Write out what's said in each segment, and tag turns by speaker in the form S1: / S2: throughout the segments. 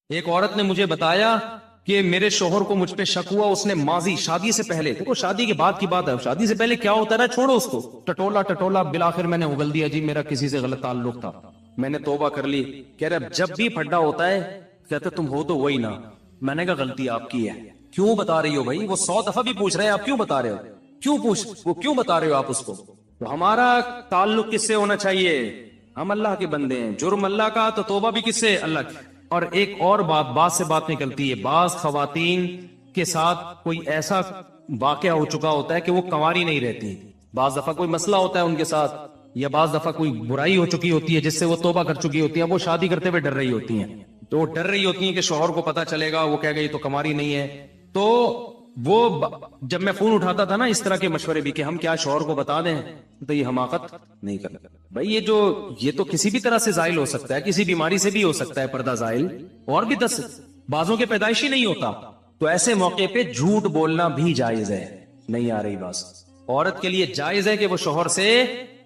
S1: ایک عورت نے مجھے بتایا کہ میرے شوہر کو مجھ پہ شک ہوا، اس نے ماضی شادی سے پہلے، دیکھو شادی کے بعد کی بات ہے، شادی سے پہلے کیا ہوتا ہے نا، چھوڑو اس کو، ٹٹولا بالآخر میں نے اگل دیا جی میرا کسی سے غلط تعلق تھا، میں نے توبہ کر لی۔ کہہ رہے جب بھی پھڈا ہوتا ہے کہتے تم ہو تو وہی نا، میں نے کہا غلطی آپ کی ہے، کیوں بتا رہی ہو بھائی؟ وہ 100 دفعہ بھی پوچھ رہے ہیں آپ کیوں بتا رہے ہو، وہ کیوں بتا رہے ہو آپ اس کو؟ تو ہمارا تعلق کس سے ہونا چاہیے؟ ہم اللہ کے بندے ہیں، جرم اللہ کا تو توبہ بھی کس سے؟ اللہ کی۔ اور ایک اور بات سے بات نکلتی ہے، بعض خواتین کے ساتھ کوئی ایسا واقعہ ہو چکا ہوتا ہے کہ وہ کنواری نہیں رہتی، بعض دفعہ کوئی مسئلہ ہوتا ہے ان کے ساتھ، یا بعض دفعہ کوئی برائی ہو چکی ہوتی ہے جس سے وہ توبہ کر چکی ہوتی ہیں، وہ شادی کرتے ہوئے ڈر رہی ہوتی ہیں، تو وہ ڈر رہی ہوتی ہیں کہ شوہر کو پتا چلے گا، وہ کہے گا یہ تو کنواری نہیں ہے۔ تو وہ جب میں فون اٹھاتا تھا نا اس طرح کے مشورے بھی کہ ہم کیا شوہر کو بتا دیں، تو یہ حماقت نہیں کرنا بھائی، یہ تو کسی بھی طرح سے زائل ہو سکتا ہے، کسی بیماری سے بھی ہو سکتا ہے پردہ زائل، اور بھی 10 بازوں کے پیدائشی نہیں ہوتا، تو ایسے موقع پہ جھوٹ بولنا بھی جائز ہے۔ نہیں آ رہی بات؟ عورت کے لیے جائز ہے کہ وہ شوہر سے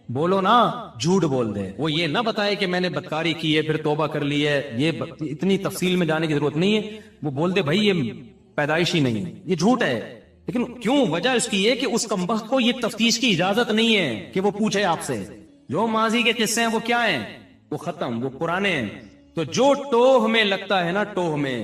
S1: بولو نا، جھوٹ بول دے، وہ یہ نہ بتائے کہ میں نے بدکاری کی ہے پھر توبہ کر لی ہے، یہ اتنی تفصیل میں جانے کی ضرورت نہیں ہے، وہ بول دے بھائی یہ پیدائشی نہیں ہے، یہ جھوٹ ہے، لیکن کیوں؟ وجہ اس کی یہ کہ اس کمبخت کو یہ تفتیش کی اجازت نہیں ہے کہ وہ پوچھے آپ سے، جو ماضی کے قصے ہیں وہ کیا ہیں؟ وہ ختم، وہ پرانے ہیں، تو جو ٹوہ میں لگتا ہے نا، ٹوہ میں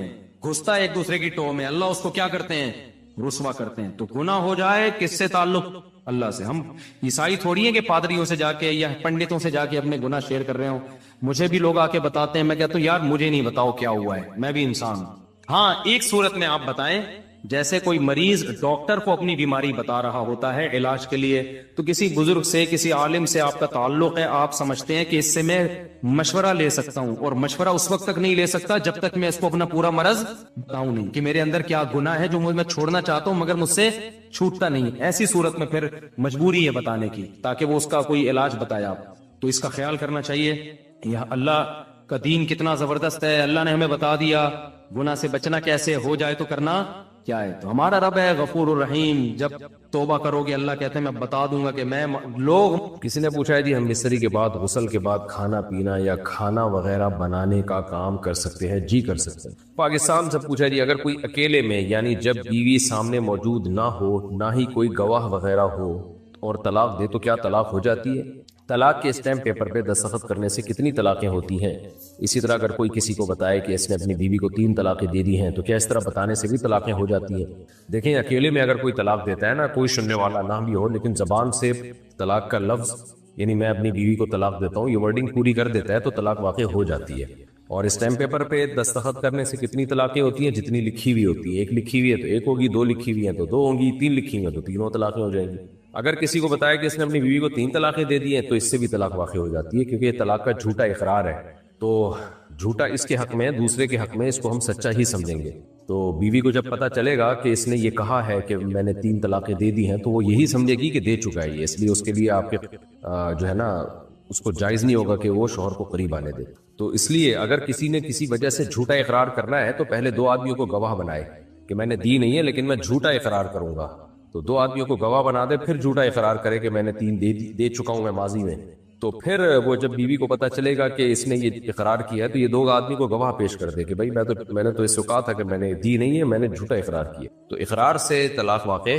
S1: گھستا ہے ایک دوسرے کی ٹوہ میں، اللہ اس کو کیا کرتے ہیں؟ رسوا کرتے ہیں۔ تو گناہ ہو جائے کس سے تعلق؟ اللہ سے۔ ہم عیسائی تھوڑی ہیں کہ پادریوں سے جا کے یا پنڈتوں سے جا کے اپنے گناہ شیئر کر رہے ہوں، مجھے بھی لوگ آ کے بتاتے ہیں، میں کہتا ہوں یار مجھے نہیں بتاؤ کیا ہوا ہے، میں بھی انسان ہوں۔ ہاں ایک صورت میں آپ بتائیں، جیسے کوئی مریض ڈاکٹر کو اپنی بیماری بتا رہا ہوتا ہے علاج کے لیے، تو کسی بزرگ سے، کسی عالم سے آپ کا تعلق ہے، آپ سمجھتے ہیں کہ اس سے میں مشورہ لے سکتا ہوں، اور مشورہ اس وقت تک نہیں لے سکتا جب تک میں اس کو اپنا پورا مرض بتاؤں نہیں کہ میرے اندر کیا گناہ ہے جو میں چھوڑنا چاہتا ہوں مگر مجھ سے چھوٹتا نہیں، ایسی صورت میں پھر مجبوری ہے بتانے کی تاکہ وہ اس کا کوئی علاج بتائے آپ، تو اس کا خیال کرنا چاہیے۔ یہ اللہ کا دین کتنا زبردست ہے، اللہ نے ہمیں بتا دیا گناہ سے بچنا کیسے، ہو جائے تو کرنا کیا ہے، تو ہمارا رب ہے غفور الرحیم، جب توبہ کرو گے اللہ کہتے ہیں میں بتا دوں گا کہ میں لوگ۔
S2: کسی نے پوچھا ہے جی ہم مستری کے بعد غسل کے بعد کھانا پینا یا کھانا وغیرہ بنانے کا کام کر سکتے ہیں؟ جی کر سکتے ہیں۔ پاکستان سے پوچھا ہے جی اگر کوئی اکیلے میں، یعنی جب بیوی سامنے موجود نہ ہو، نہ ہی کوئی گواہ وغیرہ ہو، اور طلاق دے تو کیا طلاق ہو جاتی ہے؟ طلاق کے اسٹیمپ پیپر پہ دستخط کرنے سے کتنی طلاقیں ہوتی ہیں؟ اسی طرح اگر کوئی کسی کو بتائے کہ اس نے اپنی بیوی کو 3 طلاقیں دے دی ہیں تو کیا اس طرح بتانے سے بھی طلاقیں ہو جاتی ہیں؟ دیکھیں اکیلے میں اگر کوئی طلاق دیتا ہے نا، کوئی سننے والا نہ بھی ہو، لیکن زبان سے طلاق کا لفظ، یعنی میں اپنی بیوی کو طلاق دیتا ہوں، یہ ورڈنگ پوری کر دیتا ہے تو طلاق واقع ہو جاتی ہے۔ اور اسٹیمپ پیپر پہ دستخط کرنے سے کتنی طلاقیں ہوتی ہیں؟ جتنی لکھی ہوئی ہوتی ہے، ایک لکھی ہوئی ہے تو ایک ہوگی، 2 لکھی ہوئی ہیں تو 2 ہوں گی، 3 لکھی ہوئی ہیں تو 3 طلاقیں ہو جائیں گی۔ اگر کسی کو بتایا کہ اس نے اپنی بیوی کو 3 طلاقیں دے دی ہیں تو اس سے بھی طلاق واقع ہو جاتی ہے، کیونکہ یہ طلاق کا جھوٹا اقرار ہے، تو جھوٹا اس کے حق میں، دوسرے کے حق میں، اس کو ہم سچا ہی سمجھیں گے۔ تو بیوی کو جب پتا چلے گا کہ اس نے یہ کہا ہے کہ میں نے 3 طلاقیں دے دی ہیں تو وہ یہی سمجھے گی کہ دے چکا ہے یہ، اس لیے اس کے لیے آپ کے جو ہے نا اس کو جائز نہیں ہوگا کہ وہ شوہر کو قریب آنے دے۔ تو اس لیے اگر کسی نے کسی وجہ سے جھوٹا اقرار کرنا ہے تو پہلے 2 آدمیوں کو گواہ بنائے کہ میں نے دی نہیں ہے لیکن میں جھوٹا اقرار کروں گا، تو 2 آدمیوں کو گواہ بنا دے، پھر جھوٹا اقرار کرے کہ میں نے 3 دے چکا ہوں میں ماضی میں، تو پھر وہ جب بیوی کو پتا چلے گا کہ اس نے یہ اقرار کیا ہے تو یہ 2 آدمی کو گواہ پیش کر دے کہ بھائی میں نے تو اس کو کہا تھا کہ میں نے دی نہیں ہے، میں نے جھوٹا اقرار کیا۔ تو اقرار سے طلاق واقع،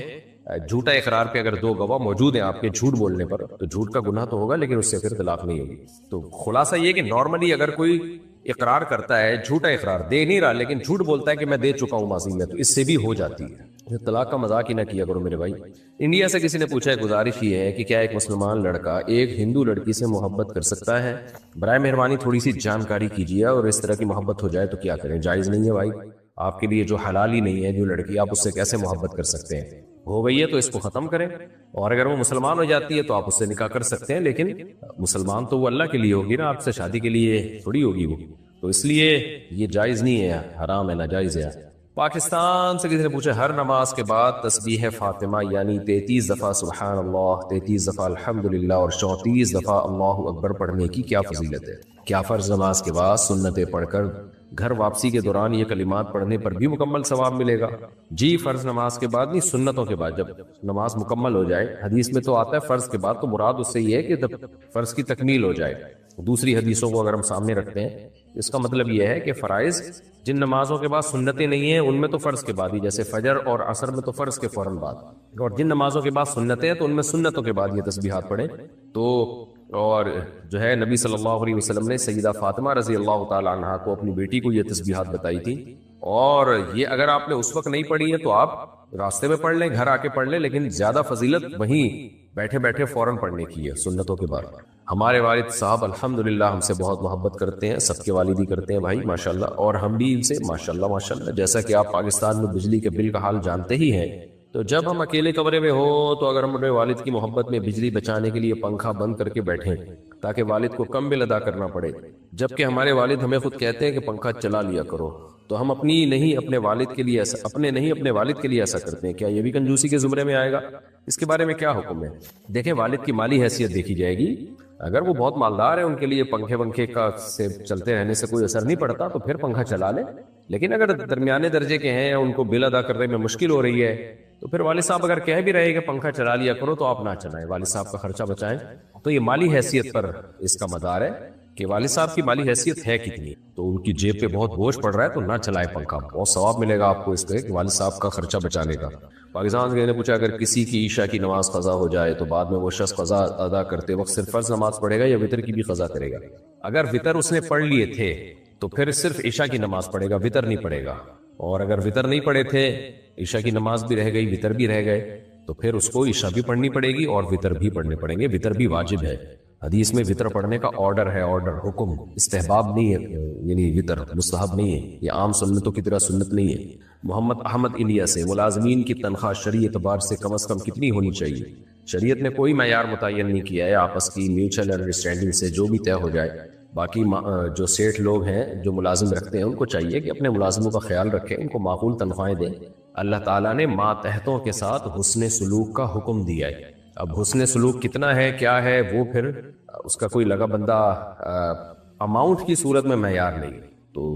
S2: جھوٹا اقرار پہ اگر 2 گواہ موجود ہیں آپ کے جھوٹ بولنے پر تو جھوٹ کا گناہ تو ہوگا لیکن اس سے پھر طلاق نہیں ہوگی۔ تو خلاصہ یہ کہ نارملی اگر کوئی اقرار کرتا ہے، جھوٹا اقرار دے نہیں رہا لیکن جھوٹ بولتا ہے کہ میں دے چکا ہوں ماضی میں، تو اس سے بھی ہو جاتی ہے۔ طلاق کا مذاق ہی نہ کیا کرو میرے بھائی۔ انڈیا سے کسی نے پوچھا ہے، گزارش یہ ہے کہ کیا ایک مسلمان لڑکا ایک ہندو لڑکی سے محبت کر سکتا ہے؟ برائے مہربانی تھوڑی سی جانکاری کیجیے، اور اس طرح کی محبت ہو جائے تو کیا کریں؟ جائز نہیں ہے بھائی، آپ کے لیے جو حلال ہی نہیں ہے جو لڑکی، آپ اس سے کیسے محبت کر سکتے ہیں؟ ہو گئی ہے تو اس کو ختم کریں، اور اگر وہ مسلمان ہو جاتی ہے تو آپ اس سے نکاح کر سکتے ہیں، لیکن مسلمان تو وہ اللہ کے لیے ہوگی نا، آپ سے شادی کے لیے تھوڑی ہوگی وہ، تو اس لیے یہ جائز نہیں ہے، حرام ہے، ناجائز ہے۔ پاکستان سے کسی نے پوچھا ہر نماز کے بعد تسبیح فاطمہ یعنی 33 دفعہ سبحان اللہ، 33 دفعہ الحمدللہ اور 34 دفعہ اللہ اکبر پڑھنے کی کیا فضیلت ہے؟ کیا فرض نماز کے بعد سنتیں پڑھ کر گھر واپسی کے دوران یہ کلمات پڑھنے پر بھی مکمل ثواب ملے گا؟ جی، فرض نماز کے بعد نہیں، سنتوں کے بعد، جب نماز مکمل ہو جائے، حدیث میں تو آتا ہے فرض کے بعد، تو مراد اس سے یہ ہے کہ جب فرض کی تکمیل ہو جائے۔ دوسری حدیثوں کو اگر ہم سامنے رکھتے ہیں، اس کا مطلب یہ ہے کہ فرائض جن نمازوں کے بعد سنتیں نہیں ہیں ان میں تو فرض کے بعد ہی، جیسے فجر اور عصر میں تو فرض کے فوراً بعد، اور جن نمازوں کے بعد سنتیں ہیں تو ان میں سنتوں کے بعد یہ تسبیحات پڑھیں۔ تو اور جو ہے نبی صلی اللہ علیہ وسلم نے سیدہ فاطمہ رضی اللہ تعالی عنہا کو، اپنی بیٹی کو، یہ تسبیحات بتائی تھی، اور یہ اگر آپ نے اس وقت نہیں پڑھی ہے تو آپ راستے میں پڑھ لیں، گھر آ کے پڑھ لیں، لیکن زیادہ فضیلت وہیں بیٹھے بیٹھے فوراً پڑھنے کی ہے سنتوں کے بعد۔ ہمارے والد صاحب الحمدللہ ہم سے بہت محبت کرتے ہیں، سب کے والد ہی کرتے ہیں بھائی ماشاءاللہ، اور ہم بھی ان سے ماشاءاللہ ماشاءاللہ۔ جیسا کہ آپ پاکستان میں بجلی کے بل کا حال جانتے ہی ہیں، تو جب ہم اکیلے کمرے میں ہوں تو اگر ہم اپنے والد کی محبت میں بجلی بچانے کے لیے پنکھا بند کر کے بیٹھیں تاکہ والد کو کم بل ادا کرنا پڑے، جبکہ ہمارے والد ہمیں خود کہتے ہیں کہ پنکھا چلا لیا کرو، تو ہم اپنے نہیں اپنے والد کے لیے ایسا کرتے ہیں، کیا یہ بھی کنجوسی کے زمرے میں آئے گا؟ اس کے بارے میں کیا حکم ہے؟ دیکھیں، والد کی مالی حیثیت دیکھی جائے گی، اگر وہ بہت مالدار ہے، ان کے لیے پنکھے ونکھے کا سے چلتے رہنے سے کوئی اثر نہیں پڑتا تو پھر پنکھا چلا لیں، لیکن اگر درمیانے درجے کے ہیں، ان کو بل ادا کرنے میں مشکل ہو رہی ہے، تو پھر والد صاحب اگر کہہ بھی رہے کہ پنکھا چلا لیا کرو تو آپ نہ چلائیں، والد صاحب کا خرچہ بچائیں۔ تو یہ مالی حیثیت پر اس کا مدار ہے کہ والد صاحب کی مالی حیثیت ہے کتنی، تو ان کی جیب پہ بہت بوجھ پڑ رہا ہے تو نہ چلائیں پنکھا، بہت ثواب ملے گا آپ کو اس پہ کہ والد صاحب کا خرچہ بچانے کا۔ پاکستان کے نے پوچھا، اگر کسی کی عشاء کی نماز قضا ہو جائے تو بعد میں وہ شخص قضا ادا کرتے وقت صرف فرض نماز پڑھے گا یا وتر کی بھی قضا کرے گا؟ اگر وتر اس نے پڑھ لیے تھے تو پھر صرف عشاء کی نماز پڑھے گا، وتر نہیں پڑھے گا، اور اگر وتر نہیں پڑھے تھے، عشاء کی نماز بھی رہ گئی، وتر بھی رہ گئے، تو پھر اس کو عشاء بھی پڑھنی پڑے گی اور وتر بھی پڑھنے پڑیں گے، وتر بھی واجب ہے۔ حدیث میں وتر پڑھنے کا آرڈر ہے، آرڈر، حکم، استحباب نہیں ہے، یعنی وتر مستحب نہیں ہے، یہ عام سنتوں کی طرح سنت نہیں ہے۔ محمد احمد انڈیا سے، ملازمین کی تنخواہ شرعی اعتبار سے کم از کم کتنی ہونی چاہیے؟ شریعت نے کوئی معیار متعین نہیں کیا ہے، آپس کی میوچل انڈرسٹینڈنگ سے جو بھی طے ہو جائے۔ باقی جو سیٹھ لوگ ہیں جو ملازم رکھتے ہیں ان کو چاہیے کہ اپنے ملازموں کا خیال رکھیں، ان کو معقول تنخواہیں دیں۔ اللہ تعالیٰ نے ماتحتوں کے ساتھ حسن سلوک کا حکم دیا ہے، اب حسن سلوک کتنا ہے کیا ہے وہ پھر اس کا کوئی لگا بندہ اماؤنٹ کی صورت میں معیار نہیں، تو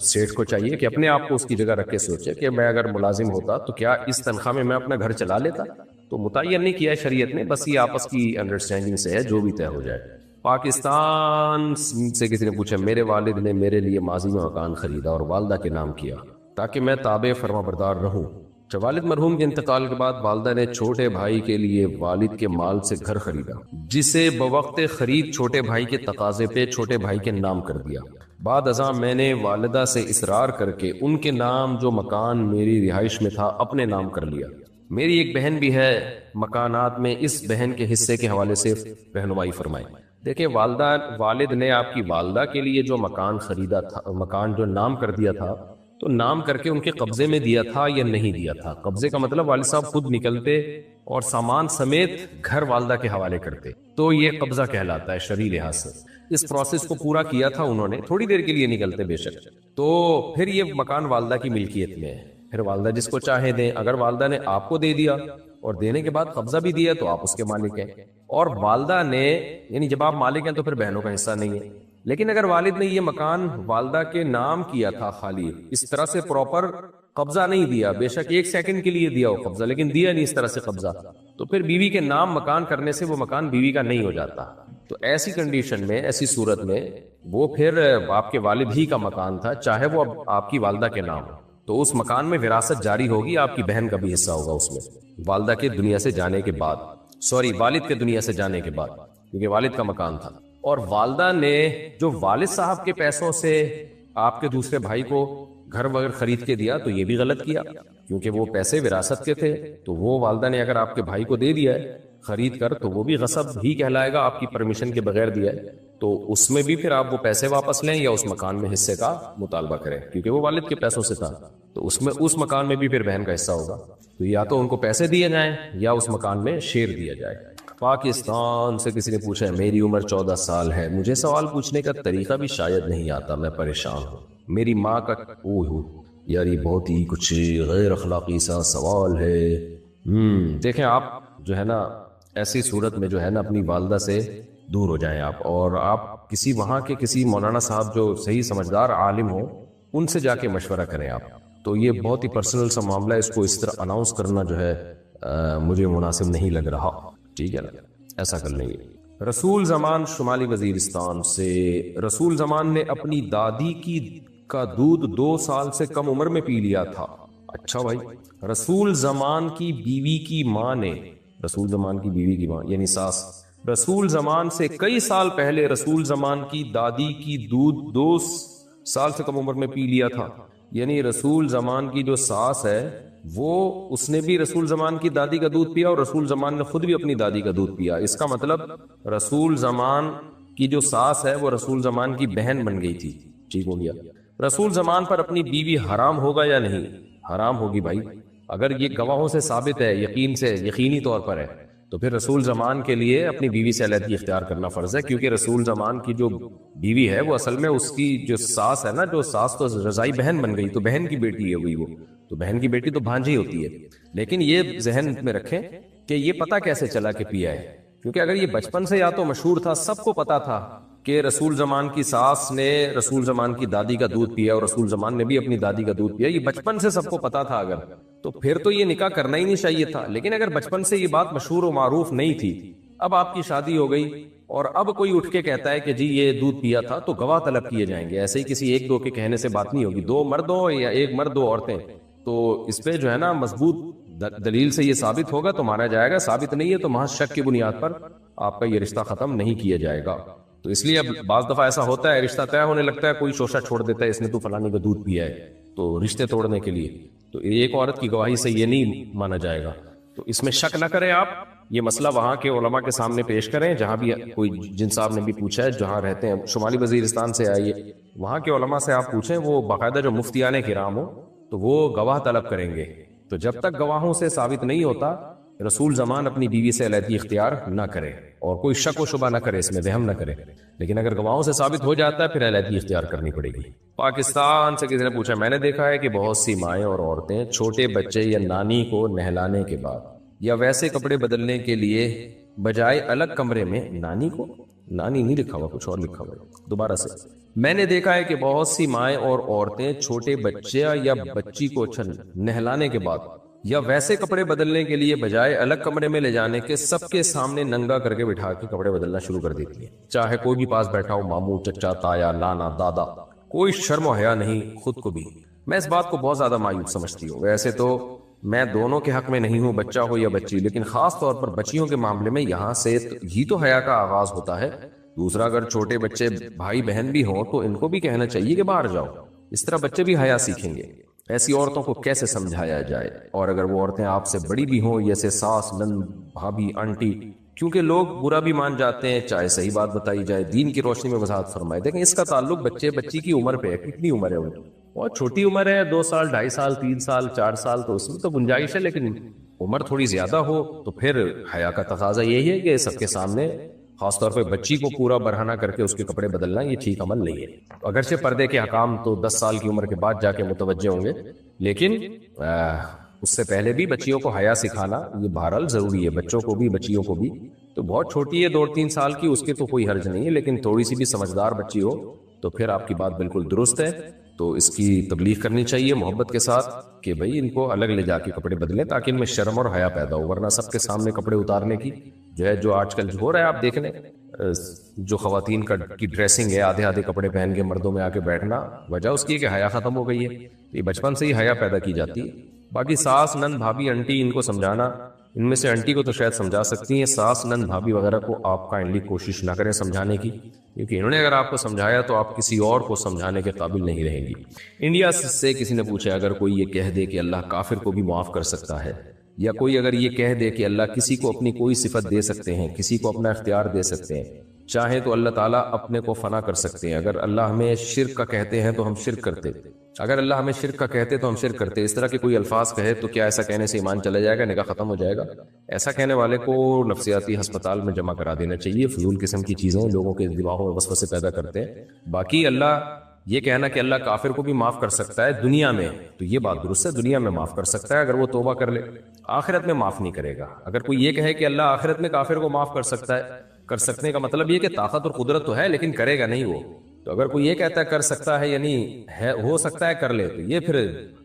S2: سیٹھ کو چاہیے کہ اپنے آپ کو اس کی جگہ رکھ کے سوچے کہ میں اگر ملازم ہوتا تو کیا اس تنخواہ میں اپنا گھر چلا لیتا؟ تو متعین نہیں کیا ہے شریعت نے، بس یہ آپس کی انڈرسٹینڈنگ سے ہے، جو بھی طے ہو جائے۔ پاکستان سے کسی نے پوچھا، میرے والد نے میرے لیے ماضی میں مکان خریدا اور والدہ کے نام کیا تاکہ میں تابع فرما بردار رہوں۔ والد مرحوم کے انتقال کے بعد والدہ نے چھوٹے بھائی کے لیے والد کے مال سے گھر خریدا، جسے بوقت خرید چھوٹے بھائی کے تقاضے پہ چھوٹے بھائی کے نام کر دیا۔ بعد ازاں میں نے والدہ سے اصرار کر کے ان کے نام جو مکان میری رہائش میں تھا اپنے نام کر لیا۔ میری ایک بہن بھی ہے مکانات میں، اس بہن کے حصے کے حوالے سے رہنمائی فرمائیں۔ دیکھیں، والد نے آپ کی والدہ کے لیے جو مکان خریدا تھا، مکان جو نام کر دیا تھا، تو نام کر کے ان کے قبضے میں دیا تھا یا نہیں دیا تھا؟ قبضے کا مطلب والد صاحب خود نکلتے اور سامان سمیت گھر والدہ کے حوالے کرتے، تو یہ قبضہ کہلاتا ہے شرعی لحاظ سے۔ اس پروسیس کو پورا کیا تھا انہوں نے، تھوڑی دیر کے لیے نکلتے بے شک، تو پھر یہ مکان والدہ کی ملکیت میں ہے، پھر والدہ جس کو چاہے دیں۔ اگر والدہ نے آپ کو دے دیا اور دینے کے بعد قبضہ بھی دیا تو آپ اس کے مالک ہیں، اور والدہ نے، یعنی جب آپ مالک ہیں تو پھر بہنوں کا حصہ نہیں ہے۔ لیکن اگر والد نے یہ مکان والدہ کے نام کیا تھا، خالی اس طرح سے پراپر قبضہ نہیں دیا، بے شک ایک سیکنڈ کے لیے دیا ہو قبضہ، لیکن دیا نہیں اس طرح سے قبضہ، تو پھر بیوی کے نام مکان کرنے سے وہ مکان بیوی کا نہیں ہو جاتا۔ تو ایسی کنڈیشن میں، ایسی صورت میں وہ پھر آپ کے والد ہی کا مکان تھا، چاہے وہ اب آپ کی والدہ کے نام ہو، تو اس مکان میں وراثت جاری ہوگی، آپ کی بہن کا بھی حصہ ہوگا اس میں، والدہ کے دنیا سے جانے کے بعد، والد کے دنیا سے جانے کے بعد، کیونکہ والد کا مکان تھا۔ اور والدہ نے جو والد صاحب کے پیسوں سے آپ کے دوسرے بھائی کو گھر وغیرہ خرید کے دیا تو یہ بھی غلط کیا، کیونکہ وہ پیسے وراثت کے تھے، تو وہ والدہ نے اگر آپ کے بھائی کو دے دیا ہے خرید کر تو وہ بھی غصب ہی کہلائے گا، آپ کی پرمیشن کے بغیر دیا ہے، تو اس میں بھی پھر آپ وہ پیسے واپس لیں یا اس مکان میں حصے کا مطالبہ کریں، کیونکہ وہ والد کے پیسوں سے تھا، تو اس مکان میں بھی پھر بہن کا حصہ ہوگا، تو یا تو ان کو پیسے دیے جائیں یا اس مکان میں شیئر دیا جائے۔ پاکستان سے کسی نے پوچھا ہے، میری عمر 14 سال ہے، مجھے سوال پوچھنے کا طریقہ بھی شاید نہیں آتا، میں پریشان ہوں، میری ماں کا یار یہ بہت ہی کچھ غیر اخلاقی سا سوال ہے۔ دیکھیں، آپ جو ہے نا ایسی صورت میں جو ہے نا اپنی والدہ سے دور ہو جائیں آپ، اور آپ کسی وہاں کے کسی مولانا صاحب جو صحیح سمجھدار عالم ہو ان سے جا کے مشورہ کریں آپ، تو یہ بہت ہی پرسنل سا معاملہ ہے، اس کو اس طرح اناؤنس کرنا جو ہے مجھے مناسب نہیں لگ رہا، ٹھیک ہے نا، ایسا کر لیں گے۔ رسول زمان شمالی وزیرستان سے، رسول زمان نے اپنی دادی کا دودھ 2 سال سے کم عمر میں پی لیا تھا۔ اچھا بھائی، رسول زمان کی بیوی کی ماں نے، رسول زمان کی بیوی کی ماں یعنی ساس، رسول زمان سے کئی سال پہلے رسول زمان کی دادی کی دودھ 2 سال سے کم عمر میں پی لیا تھا، یعنی رسول زمان کی جو ساس ہے وہ اس نے بھی رسول زمان کی دادی کا دودھ پیا اور رسول زمان نے خود بھی اپنی دادی کا دودھ پیا۔ اس کا مطلب رسول زمان کی جو ساس ہے وہ رسول زمان کی بہن بن گئی تھی۔ ٹھیک ہو گیا۔ رسول زمان پر اپنی بیوی حرام ہوگا یا نہیں؟ حرام ہوگی بھائی، اگر یہ گواہوں سے ثابت ہے، یقینی طور پر ہے، تو پھر رسول زمان کے لیے اپنی بیوی سے علیحدگی اختیار کرنا فرض ہے، کیونکہ رسول زمان کی جو بیوی ہے وہ اصل میں اس کی جو ساس ہے نا، جو ساس تو رضائی بہن بن گئی، تو بہن کی بیٹی ہے ہوئی وہ، تو بہن کی بیٹی تو بھانجی ہوتی ہے۔ لیکن یہ ذہن میں رکھیں کہ یہ پتہ کیسے چلا کہ پیا ہے، کیونکہ اگر یہ بچپن سے یا تو مشہور تھا، سب کو پتا تھا کہ رسول زمان کی ساس نے رسول زمان کی دادی کا دودھ پیا اور رسول زمان نے بھی اپنی دادی کا دودھ پیا، یہ بچپن سے سب کو پتا تھا اگر، تو پھر تو یہ نکاح کرنا ہی نہیں چاہیے تھا۔ لیکن اگر بچپن سے یہ بات مشہور و معروف نہیں تھی، اب آپ کی شادی ہو گئی اور اب کوئی اٹھ کے کہتا ہے کہ جی یہ دودھ پیا تھا، تو گواہ طلب کیے جائیں گے۔ ایسے ہی کسی ایک دو کے کہنے سے بات نہیں ہوگی، 2 مرد ہو یا 1 مرد 2 عورتیں، تو اس پہ جو ہے نا مضبوط دلیل سے یہ ثابت ہوگا تو مانا جائے گا، ثابت نہیں ہے تو محض شک کی بنیاد پر آپ کا یہ رشتہ ختم نہیں کیا جائے گا۔ تو اس لیے اب بعض دفعہ ایسا ہوتا ہے، رشتہ طے ہونے لگتا ہے، کوئی شوشہ چھوڑ دیتا ہے اس نے تو فلانی کا دودھ پیا ہے، تو رشتے توڑنے کے لیے، تو ایک عورت کی گواہی سے یہ نہیں مانا جائے گا۔ تو اس میں شک نہ کریں آپ، یہ مسئلہ وہاں کے علماء کے سامنے پیش کریں، جہاں بھی کوئی جن صاحب نے بھی پوچھا ہے، جہاں رہتے ہیں شمالی وزیرستان سے آئیے، وہاں کے علماء سے آپ پوچھیں، وہ باقاعدہ جو مفتیان کرام ہو تو وہ گواہ طلب کریں گے۔ تو جب تک گواہوں سے ثابت نہیں ہوتا، رسول زمان اپنی بیوی سے علیحدگی اختیار نہ کرے اور کوئی شک و شبہ نہ کرے، اس میں وہم نہ کرے۔ لیکن اگر گواہوں سے ثابت ہو جاتا ہے پھر علیحدگی اختیار کرنی پڑے گی۔ پاکستان سے کسی نے پوچھا، میں نے دیکھا ہے کہ بہت سی مائیں اور عورتیں چھوٹے بچے یا نانی کو نہلانے کے بعد یا ویسے کپڑے بدلنے کے لیے بجائے الگ کمرے میں، نانی کو، نانی نہیں لکھا ہوا، کچھ اور لکھا ہوا ہے، دوبارہ سے، میں نے دیکھا ہے کہ بہت سی مائیں اور عورتیں چھوٹے بچے یا بچی کو نہلانے کے بعد یا ویسے کپڑے بدلنے کے لیے بجائے الگ کمرے میں لے جانے کے سب کے سامنے ننگا کر کے بٹھا کے کپڑے بدلنا شروع کر دیتی ہیں، چاہے کوئی بھی پاس بیٹھا ہو، ماموں، چچا، تایا، لانا، دادا، کوئی شرم و حیا نہیں خود کو بھی۔ میں اس بات کو بہت زیادہ مایوس سمجھتی ہوں۔ ویسے تو میں دونوں کے حق میں نہیں ہوں، بچہ ہو یا بچی، لیکن خاص طور پر بچیوں کے معاملے میں یہاں سے ہی تو حیا کا آغاز ہوتا ہے۔ دوسرا، اگر چھوٹے بچے بھائی بہن بھی ہوں تو ان کو بھی کہنا چاہیے کہ باہر جاؤ، اس طرح بچے بھی حیا سیکھیں گے۔ ایسی عورتوں کو کیسے سمجھایا جائے؟ اور اگر وہ عورتیں آپ سے بڑی بھی ہوں، جیسے ساس، نند، بھابھی، آنٹی، کیونکہ لوگ برا بھی مان جاتے ہیں، چاہے صحیح بات بتائی جائے، دین کی روشنی میں وضاحت فرمائے۔ دیکھیں اس کا تعلق بچے بچی کی عمر پہ ہے، کتنی عمر ہے ان کی، بہت چھوٹی عمر ہے، 2 سال، 2.5 سال، 3 سال، 4 سال، تو اس میں تو گنجائش ہے، لیکن عمر تھوڑی زیادہ ہو تو پھر حیا کا تقاضا یہی ہے کہ سب کے سامنے، خاص طور پہ بچی کو پورا برہنہ کر کے اس کے کپڑے بدلنا یہ ٹھیک عمل نہیں ہے۔ اگرچہ پردے کے حکام تو 10 سال کی عمر کے بعد جا کے متوجہ ہوں گے، لیکن اس سے پہلے بھی بچیوں کو حیا سکھانا یہ بہرحال ضروری ہے، بچوں کو بھی بچیوں کو بھی۔ تو بہت چھوٹی ہے 2-3 سال کی، اس کے تو کوئی حرج نہیں ہے، لیکن تھوڑی سی بھی سمجھدار بچی ہو تو پھر آپ کی بات بالکل درست ہے، تو اس کی تبلیغ کرنی چاہیے محبت کے ساتھ کہ بھائی ان کو الگ لے جا کے کپڑے بدلیں تاکہ ان میں شرم اور حیا پیدا ہو، ورنہ سب کے سامنے کپڑے اتارنے کی جو آج کل ہو رہا ہے، آپ دیکھ لیں جو خواتین کی ڈریسنگ ہے، آدھے آدھے کپڑے پہن کے مردوں میں آ کے بیٹھنا، وجہ اس کی ہے کہ حیا ختم ہو گئی ہے، یہ بچپن سے ہی حیا پیدا کی جاتی ہے۔ باقی ساس، نند، بھابھی، انٹی، ان کو سمجھانا، ان میں سے انٹی کو تو شاید سمجھا سکتی ہیں، ساس، نند، بھابھی وغیرہ کو آپ کائنڈلی کوشش نہ کریں سمجھانے کی، کیونکہ انہوں نے اگر آپ کو سمجھایا تو آپ کسی اور کو سمجھانے کے قابل نہیں رہیں گی۔ انڈیا سے کسی نے پوچھا، اگر کوئی یہ کہہ دے کہ اللہ کافر کو بھی معاف کر سکتا ہے، یا کوئی اگر یہ کہہ دے کہ اللہ کسی کو اپنی کوئی صفت دے سکتے ہیں، کسی کو اپنا اختیار دے سکتے ہیں، چاہے تو اللہ تعالیٰ اپنے کو فنا کر سکتے ہیں، اگر اللہ ہمیں شرک کا کہتے ہیں تو ہم شرک کرتے، اگر اللہ ہمیں شرک کا کہتے تو ہم شرک کرتے، اس طرح کے کوئی الفاظ کہے تو کیا ایسا کہنے سے ایمان چلا جائے گا، نکاح ختم ہو جائے گا؟ ایسا کہنے والے کو نفسیاتی ہسپتال میں جمع کرا دینا چاہیے، فضول قسم کی چیزیں لوگوں کے دماغوں میں وسوسے پیدا کرتے ہیں۔ باقی اللہ یہ کہنا کہ اللہ کافر کو بھی معاف کر سکتا ہے دنیا میں، تو یہ بات درست ہے، دنیا میں معاف کر سکتا ہے اگر وہ توبہ کر لے، آخرت میں معاف نہیں کرے گا۔ اگر کوئی یہ کہے کہ اللہ آخرت میں کافر کو معاف کر سکتا ہے، کر سکنے کا مطلب یہ کہ طاقت اور قدرت تو ہے لیکن کرے گا نہیں وہ، تو اگر کوئی یہ کہتا ہے کر سکتا ہے یعنی ہے ہو سکتا ہے کر لے، تو یہ پھر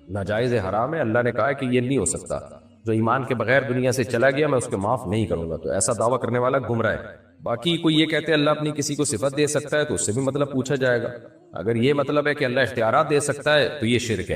S2: ناجائز حرام ہے۔ اللہ نے کہا کہ یہ نہیں ہو سکتا، جو ایمان کے بغیر دنیا سے چلا گیا میں اس کو معاف نہیں کروں گا، تو ایسا دعویٰ کرنے والا گمراہ ہے۔ باقی کوئی یہ کہتے ہیں اللہ اپنی کسی کو صفت دے سکتا ہے تو اس سے بھی مطلب پوچھا جائے گا. اگر یہ مطلب ہے کہ اللہ اختیارات دے سکتا ہے تو یہ شرک ہے.